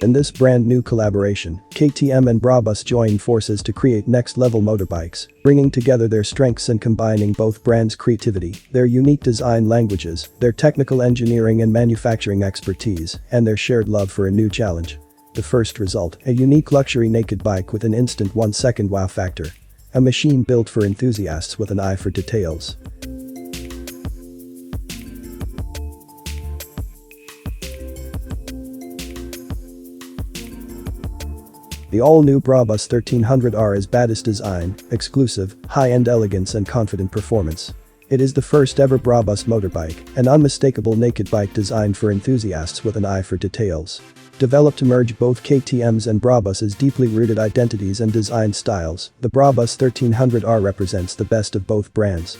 In this brand new collaboration, KTM and BRABUS join forces to create next-level motorbikes, bringing together their strengths and combining both brands' creativity, their unique design languages, their technical engineering and manufacturing expertise, and their shared love for a new challenge. The first result, a unique luxury naked bike with an instant 1-second wow factor. A machine built for enthusiasts with an eye for details. The all-new Brabus 1300R is baddest design, exclusive, high-end elegance and confident performance. It is the first ever Brabus motorbike, an unmistakable naked bike designed for enthusiasts with an eye for details. Developed to merge both KTM's and Brabus's deeply rooted identities and design styles, the Brabus 1300R represents the best of both brands.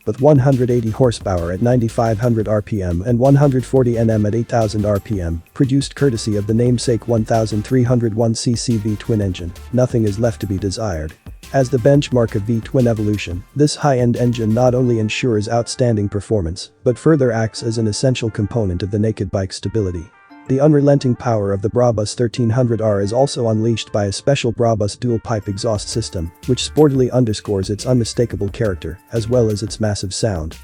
With 180 horsepower at 9,500 RPM and 140 Nm at 8,000 RPM, produced courtesy of the namesake 1301cc V-twin engine, nothing is left to be desired. As the benchmark of V-twin evolution, this high-end engine not only ensures outstanding performance, but further acts as an essential component of the naked bike's stability. The unrelenting power of the Brabus 1300R is also unleashed by a special Brabus dual-pipe exhaust system, which sportily underscores its unmistakable character, as well as its massive sound.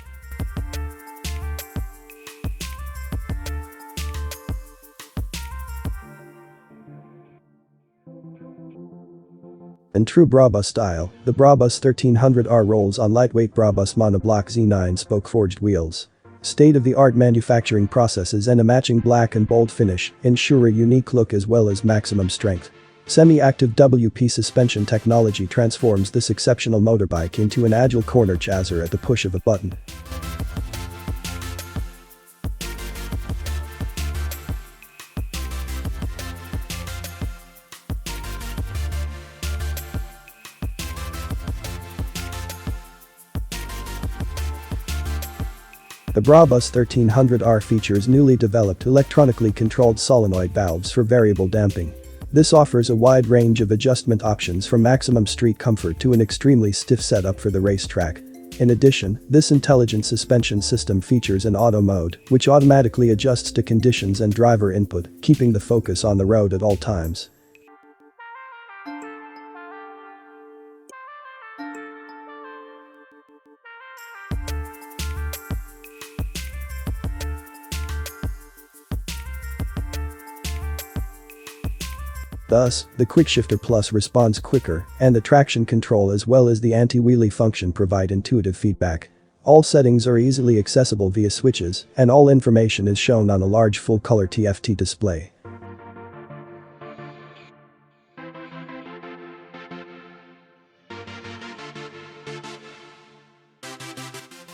In true Brabus style, the Brabus 1300R rolls on lightweight Brabus Monobloc Ø 9-spoke forged wheels. State-of-the-art manufacturing processes and a matching black and bold finish ensure a unique look as well as maximum strength. Semi-active WP suspension technology transforms this exceptional motorbike into an agile corner chaser at the push of a button. The Brabus 1300R features newly developed electronically controlled solenoid valves for variable damping. This offers a wide range of adjustment options from maximum street comfort to an extremely stiff setup for the racetrack. In addition, this intelligent suspension system features an auto mode, which automatically adjusts to conditions and driver input, keeping the focus on the road at all times. Thus, the Quickshifter Plus responds quicker, and the traction control as well as the anti-wheelie function provide intuitive feedback. All settings are easily accessible via switches, and all information is shown on a large full-color TFT display.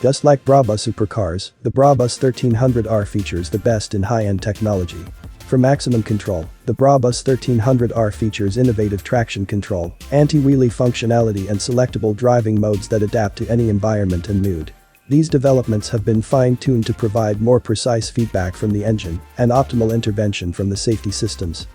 Just like Brabus supercars, the Brabus 1300R features the best in high-end technology. For maximum control, the Brabus 1300R features innovative traction control, anti-wheelie functionality and selectable driving modes that adapt to any environment and mood. These developments have been fine-tuned to provide more precise feedback from the engine and optimal intervention from the safety systems.